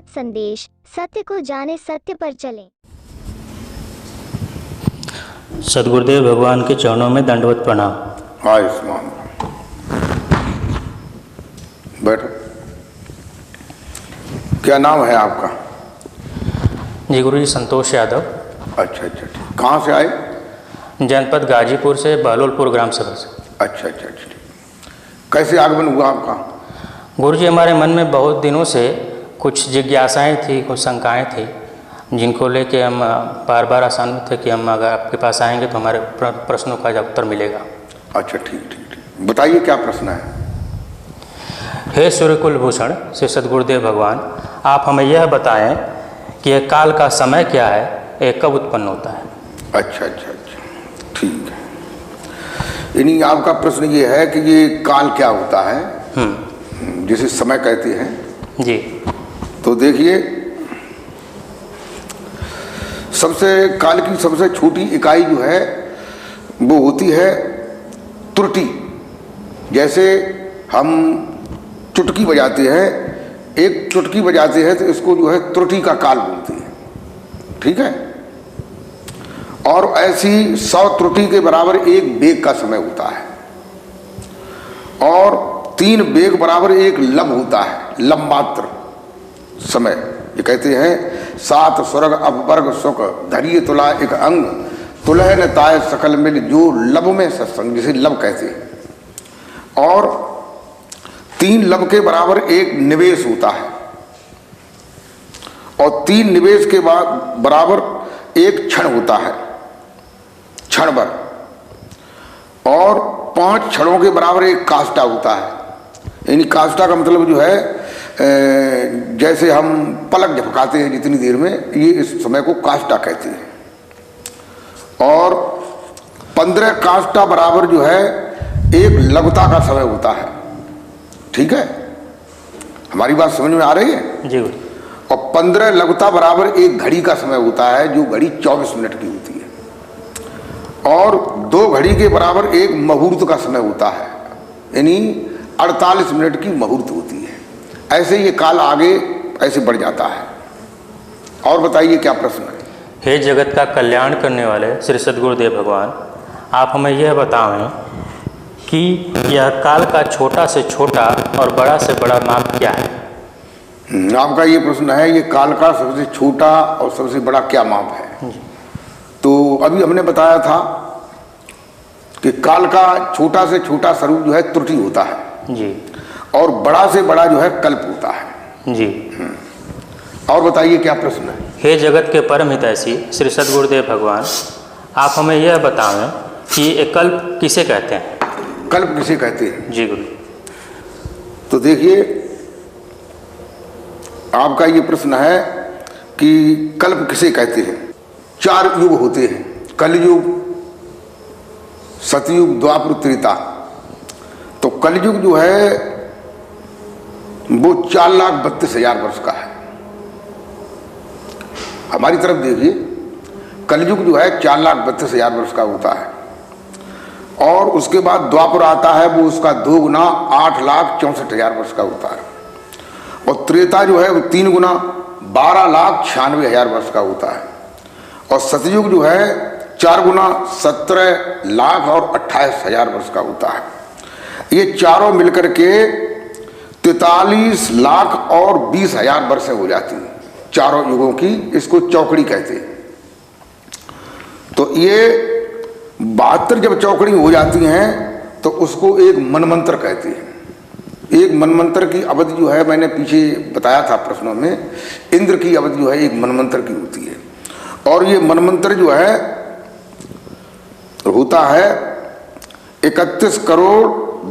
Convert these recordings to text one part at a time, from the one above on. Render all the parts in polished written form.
संदेश, सत्य को जाने, सत्य पर चलें। सदगुरुदेव भगवान के चरणों में दंडवत प्रणाम। आयुष्मान बैठो। क्या नाम है आपका? जी गुरु जी, संतोष यादव। अच्छा अच्छा ठीक। कहाँ से आए? जनपद गाजीपुर से, बहलोलपुर ग्राम सभा से। अच्छा अच्छा अच्छा। कैसे आगमन हुआ आपका? गुरु जी, हमारे मन में बहुत दिनों से कुछ जिज्ञासाएं थी, कुछ शंकाएं थी, जिनको लेके हम बार बार आसान्वित थे कि हम अगर आपके पास आएंगे तो हमारे प्रश्नों का उत्तर मिलेगा। अच्छा ठीक ठीक ठीक, बताइए क्या प्रश्न है? हे सूर्यकुल भूषण श्री सदगुरुदेव भगवान, आप हमें यह बताएं कि यह काल का समय क्या है, यह कब उत्पन्न होता है? अच्छा अच्छा अच्छा ठीक है। यानी आपका प्रश्न ये है कि ये काल क्या होता है, जिसे समय कहते हैं जी। तो देखिए, काल की सबसे छोटी इकाई जो है वो होती है त्रुटि। जैसे हम चुटकी बजाते हैं, एक चुटकी बजाते हैं तो इसको जो है त्रुटि का काल बोलते हैं, ठीक है। और ऐसी 100 त्रुटि के बराबर एक बेग का समय होता है, और 3 बेग बराबर एक लब होता है, लब मात्र समय। ये कहते हैं 7 स्वर्ग अपवर्ग सुख धरिय तुला एक अंग तुलह न ताय सकल मिल जो लब में सत्संग, जिसे लब कहते हैं। और 3 लब के बराबर एक निवेश होता है, और 3 निवेश के बाद बराबर एक क्षण होता है, क्षण भर। और 5 क्षणों के बराबर एक काष्ठा होता है। यानी काष्ठा का मतलब जो है जैसे हम पलक झपकाते हैं जितनी देर में, ये इस समय को काष्ठा कहते हैं। और 15 काष्ठा बराबर जो है एक लघुता का समय होता है, ठीक है। हमारी बात समझ में आ रही है जी। और 15 लघुता बराबर एक घड़ी का समय होता है, जो घड़ी 24 मिनट की होती है। और 2 घड़ी के बराबर एक मुहूर्त का समय होता है, यानी 48 मिनट की मुहूर्त होती है। ऐसे ये काल आगे ऐसे बढ़ जाता है। और बताइए क्या प्रश्न है? हे जगत का कल्याण करने वाले श्री सदगुरुदेव भगवान, आप हमें यह बताएं कि यह काल का छोटा से छोटा और बड़ा से बड़ा माप क्या है? आपका ये प्रश्न है, ये काल का सबसे छोटा और सबसे बड़ा क्या माप है? तो अभी हमने बताया था कि काल का छोटा से छोटा स्वरूप जो है त्रुटि होता है जी, और बड़ा से बड़ा जो है कल्प होता है जी। और बताइए क्या प्रश्न है? हे जगत के परम हितैषी श्री सदगुरुदेव भगवान, आप हमें यह बताएं कि ये कल्प किसे कहते हैं? कल्प किसे कहते हैं? जी गुरु। तो देखिए, आपका ये प्रश्न है कि कल्प किसे कहते हैं। 4 युग होते हैं, कलयुग, सतयुग, द्वापर, त्रेता। तो कलयुग जो है वो 4,32,000 वर्ष का है। हमारी तरफ देखिए, कलयुग जो है 4,32,000 वर्ष का होता है। और उसके बाद द्वापर आता है, वो उसका 2 गुना 8,64,000 वर्ष का होता है। और त्रेता जो है वो 3 गुना 12,96,000 वर्ष का होता है। और सतयुग जो है 4 गुना 17,28,000 वर्ष का होता है। ये चारों मिलकर के 43,20,000 वर्षें हो जाती हैं चारों युगों की। इसको चौकड़ी कहते हैं। तो ये 72 जब चौकड़ी हो जाती हैं तो उसको एक मनमंत्र कहते हैं। एक मनमंत्र की अवधि जो है, मैंने पीछे बताया था प्रश्नों में, इंद्र की अवधि जो है एक मनमंत्र की होती है। और ये मनमंत्र जो है होता है 31 करोड़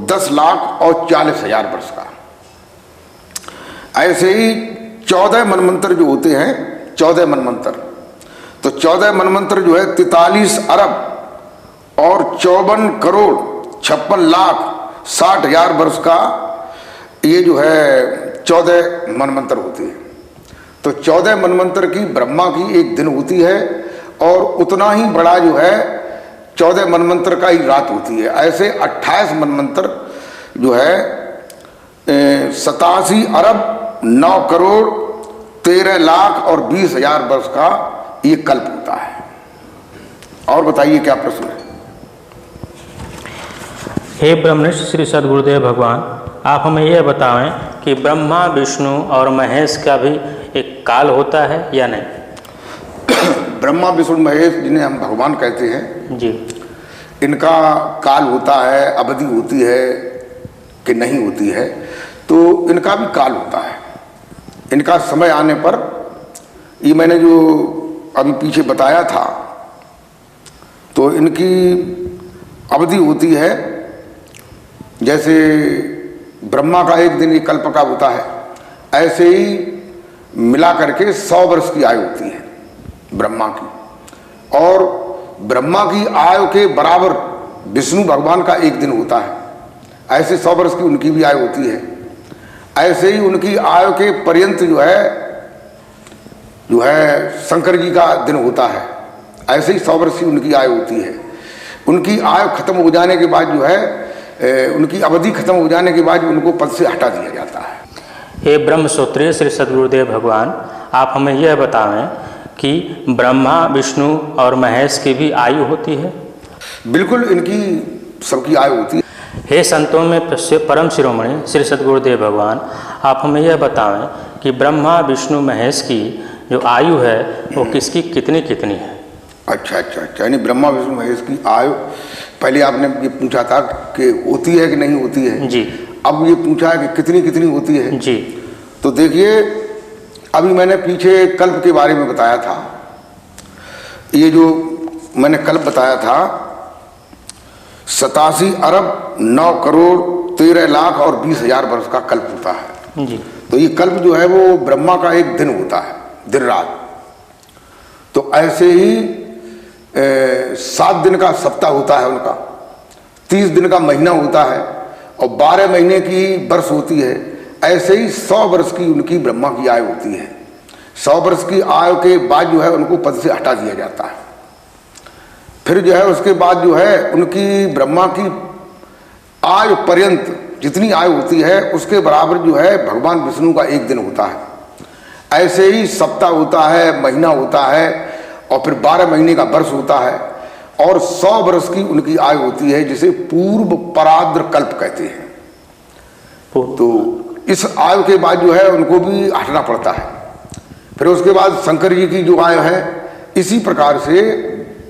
10 लाख और 40,000 वर्ष का। ऐसे ही 14 मनमंत्र जो होते हैं, 14 मनमंत्र, तो 14 मनमंत्र जो है 43 अरब और 54 करोड़ 56 लाख 60,000 वर्ष का, ये जो है 14 मनमंत्र होते हैं। तो 14 मनमंत्र की ब्रह्मा की एक दिन होती है, और उतना ही बड़ा जो है 14 मनमंत्र का ही रात होती है। ऐसे 28 मनमंत्र जो है 87 अरब 9 करोड़ 13,20,000 वर्ष का ये कल्प होता है। और बताइए क्या प्रश्न है? हे ब्रह्मनिष्ठ श्री सद्गुरुदेव भगवान, आप हमें यह बताएं कि ब्रह्मा, विष्णु और महेश का भी एक काल होता है या नहीं? ब्रह्मा, विष्णु, महेश जिन्हें हम भगवान कहते हैं जी, इनका काल होता है, अवधि होती है कि नहीं होती है? तो इनका भी काल होता है। इनका समय आने पर, ये मैंने जो अभी पीछे बताया था, तो इनकी अवधि होती है, जैसे ब्रह्मा का एक दिन एक कल्प का होता है, ऐसे ही मिला करके 100 वर्ष की आयु होती है ब्रह्मा की। और ब्रह्मा की आयु के बराबर विष्णु भगवान का एक दिन होता है, ऐसे 100 वर्ष की उनकी भी आयु होती है। ऐसे ही उनकी आयु के पर्यंत जो है शंकर जी का दिन होता है, ऐसे ही 100 वर्ष की उनकी आयु होती है। उनकी आयु खत्म हो जाने के बाद जो है, उनकी अवधि खत्म हो जाने के बाद उनको पद से हटा दिया जाता है। हे ब्रह्मसूत्रीय श्री सद्गुरुदेव भगवान, आप हमें यह बताएं कि ब्रह्मा, विष्णु और महेश की भी आयु होती है? बिल्कुल, इनकी सबकी आयु होती है। हे संतों में परम शिरोमणि श्री सद्गुरुदेव भगवान, आप हमें यह बताएं कि ब्रह्मा, विष्णु, महेश की जो आयु है वो किसकी कितनी कितनी है? अच्छा, यानी ब्रह्मा, विष्णु, महेश की आयु, पहले आपने ये पूछा था कि होती है कि नहीं होती है जी, अब ये पूछा है कि कितनी कितनी होती है जी। तो देखिए, अभी मैंने पीछे कल्प के बारे में बताया था। ये जो मैंने कल्प बताया था, 87,09,13,20,000 वर्ष का कल्प होता है जी। तो ये कल्प जो है वो ब्रह्मा का एक दिन होता है, दिन रात। तो ऐसे ही 7 दिन का सप्ताह होता है उनका, 30 दिन का महीना होता है और 12 महीने की वर्ष होती है। ऐसे ही 100 वर्ष की उनकी ब्रह्मा की आयु होती है। 100 वर्ष की आयु के बाद जो है उनको पद से हटा दिया जाता है। फिर जो है उसके बाद जो है उनकी ब्रह्मा की आयु पर्यंत जितनी आयु होती है उसके बराबर जो है भगवान विष्णु का एक दिन होता है। ऐसे ही सप्ताह होता है, महीना होता है और फिर 12 महीने का वर्ष होता है और 100 वर्ष की उनकी आयु होती है, जिसे पूर्व पराद्र कल्प कहते हैं। तो इस आयु के बाद जो है उनको भी हटना पड़ता है। फिर उसके बाद शंकर जी की जो आयु है, इसी प्रकार से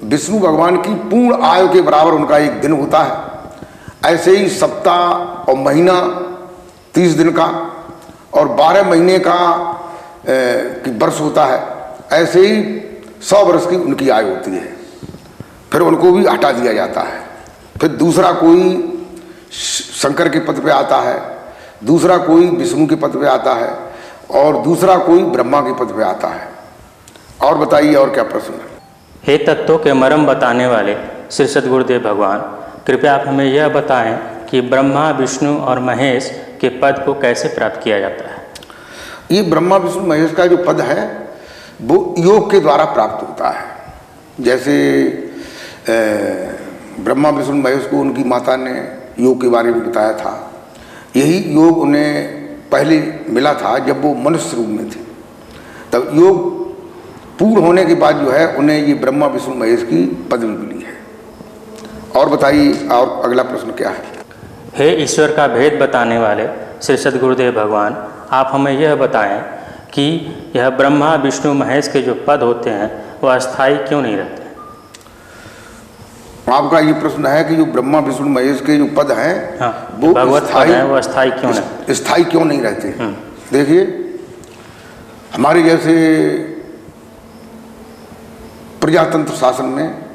विष्णु भगवान की पूर्ण आयु के बराबर उनका एक दिन होता है। ऐसे ही सप्ताह और महीना 30 दिन का और 12 महीने का वर्ष होता है। ऐसे ही 100 वर्ष की उनकी आयु होती है। फिर उनको भी हटा दिया जाता है। फिर दूसरा कोई शंकर के पद पे आता है, दूसरा कोई विष्णु के पद पे आता है और दूसरा कोई ब्रह्मा के पद पे आता है। और बताइए, और क्या प्रश्न है? हे तत्वों के मर्म बताने वाले श्री सद्गुरुदेव भगवान, कृपया आप हमें यह बताएं कि ब्रह्मा, विष्णु और महेश के पद को कैसे प्राप्त किया जाता है? ये ब्रह्मा, विष्णु, महेश का जो पद है वो योग के द्वारा प्राप्त होता है। जैसे ब्रह्मा, विष्णु, महेश को उनकी माता ने योग के बारे में बताया था। यही योग उन्हें पहले मिला था जब वो मनुष्य रूप में थे। तब योग पूर्ण होने के बाद जो है उन्हें ये ब्रह्मा, विष्णु, महेश की पदवी मिली है। और बताइए, और अगला प्रश्न क्या है? हे ईश्वर का भेद बताने वाले श्री सद्गुरुदेव भगवान, आप हमें यह बताएं कि यह ब्रह्मा, विष्णु, महेश के जो पद होते हैं वह अस्थायी क्यों नहीं रहते? आपका ये प्रश्न है कि जो ब्रह्मा, विष्णु, महेश के जो पद हैं, हाँ, वो भगवत पद हैं, वो अस्थायी क्यों नहीं? स्थायी क्यों नहीं रहते? देखिए, हमारे जैसे प्रजातंत्र शासन में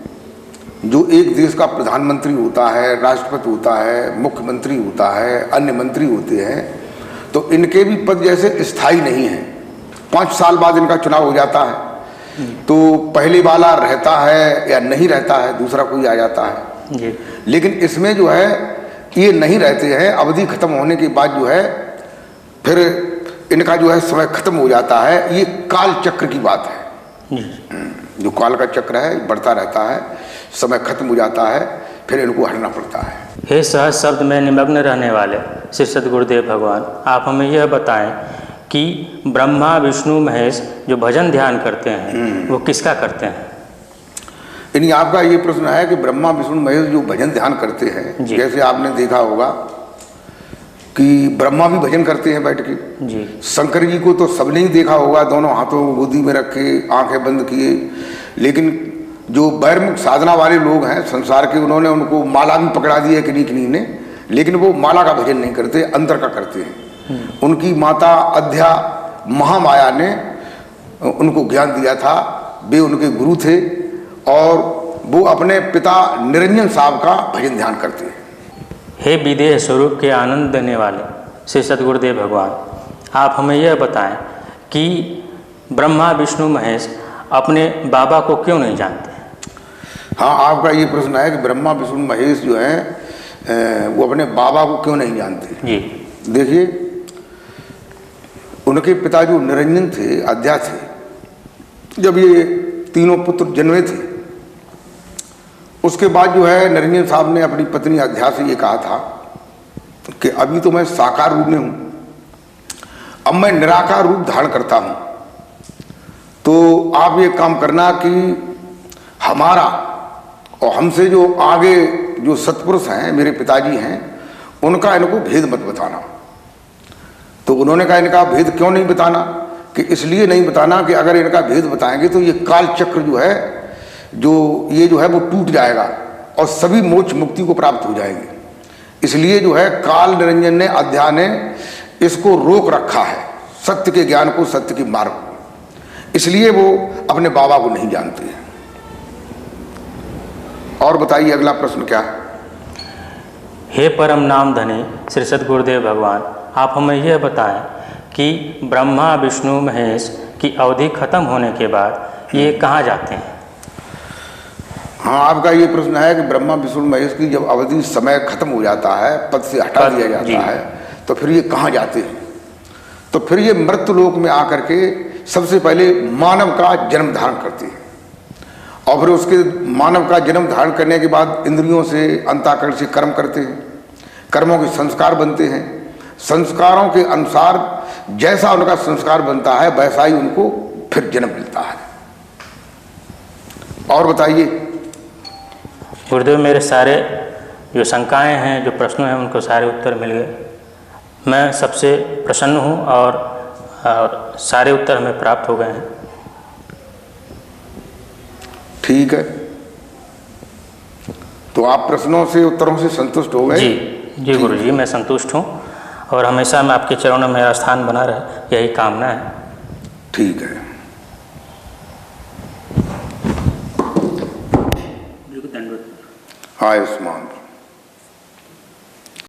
जो एक देश का प्रधानमंत्री होता है, राष्ट्रपति होता है, मुख्यमंत्री होता है, अन्य मंत्री होते हैं, तो इनके भी पद जैसे स्थायी नहीं है। 5 साल बाद इनका चुनाव हो जाता है, तो पहले वाला रहता है या नहीं रहता है, दूसरा कोई आ जाता है जी। लेकिन इसमें जो है ये नहीं रहते हैं। अवधि खत्म होने के बाद जो है फिर इनका जो है समय खत्म हो जाता है। ये काल चक्र की बात है जी। जो काल का चक्र है बढ़ता रहता है, समय खत्म हो जाता है, फिर इनको हटना पड़ता है। हे सहज शब्द में निमग्न रहने वाले श्री सद्गुरुदेव भगवान, आप हमें यह बताएं कि ब्रह्मा विष्णु महेश जो भजन ध्यान करते हैं वो किसका करते हैं? यानी आपका ये प्रश्न है कि ब्रह्मा विष्णु महेश जो भजन ध्यान करते हैं, जैसे आपने देखा होगा कि ब्रह्मा भी भजन करते हैं बैठ के जी। शंकर जी को तो सबने ही देखा होगा, दोनों हाथों को गोदी में रखे आंखें बंद किए। लेकिन जो बहिर्मुख साधना वाले लोग हैं संसार के, उन्होंने उनको माला भी पकड़ा दी है किन्हीं किन्हीं ने, लेकिन वो माला का भजन नहीं करते, अंतर का करते हैं। उनकी माता अध्या महामाया ने उनको ज्ञान दिया था, वे उनके गुरु थे और वो अपने पिता निरंजन साहब का भजन ध्यान करते हैं। हे विदेह स्वरूप के आनंद देने वाले श्री सद्गुरुदेव भगवान, आप हमें यह बताएं कि ब्रह्मा विष्णु महेश अपने बाबा को क्यों नहीं जानते? हाँ, आपका ये प्रश्न है कि ब्रह्मा विष्णु महेश जो हैं वो अपने बाबा को क्यों नहीं जानते जी। देखिए, उनके पिता जो निरंजन थे, अध्या थे, जब ये तीनों पुत्र जन्मे थे, उसके बाद जो है निरंजन साहब ने अपनी पत्नी अध्या से ये कहा था कि अभी तो मैं साकार रूप में हूँ, अब मैं निराकार रूप धारण करता हूँ, तो आप ये काम करना कि हमारा और हमसे जो आगे जो सत्पुरुष हैं, मेरे पिताजी हैं, उनका इनको भेद मत बताना। तो उन्होंने कहा इनका भेद क्यों नहीं बताना? कि इसलिए नहीं बताना कि अगर इनका भेद बताएंगे तो ये काल चक्र जो है, ये जो है वो टूट जाएगा और सभी मोक्ष मुक्ति को प्राप्त हो जाएंगे। इसलिए जो है काल निरंजन ने, अध्या ने इसको रोक रखा है, सत्य के ज्ञान को, सत्य की मार्ग को। इसलिए वो अपने बाबा को नहीं जानते हैं। और बताइए अगला प्रश्न क्या है? हे परम नाम धनी श्री सद्गुरुदेव भगवान, आप हमें यह बताएं कि ब्रह्मा विष्णु महेश की अवधि खत्म होने के बाद ये कहाँ जाते हैं? हाँ, आपका ये प्रश्न है कि ब्रह्मा विष्णु महेश की जब अवधि समय खत्म हो जाता है, पद से हटा दिया जाता है, तो फिर ये कहाँ जाते हैं? तो फिर ये मृत्यु लोक में आकर के सबसे पहले मानव का जन्म धारण करते हैं और फिर उसके मानव का जन्म धारण करने के बाद इंद्रियों से, अंतःकरण से कर्म करते हैं, कर्मों के संस्कार बनते हैं। संस्कारों के अनुसार जैसा उनका संस्कार बनता है वैसा ही उनको फिर जन्म मिलता है। और बताइए। गुरुदेव, मेरे सारे जो शंकाएं हैं, जो प्रश्न हैं, उनको सारे उत्तर मिल गए। मैं सबसे प्रसन्न हूं और सारे उत्तर हमें प्राप्त हो गए हैं। ठीक है, तो आप प्रश्नों से, उत्तरों से संतुष्ट हो गए? जी गुरु जी, मैं संतुष्ट हूँ और हमेशा मैं आपके चरणों में मेरा स्थान बना रहे, यही कामना है। ठीक है। आयुष्मान।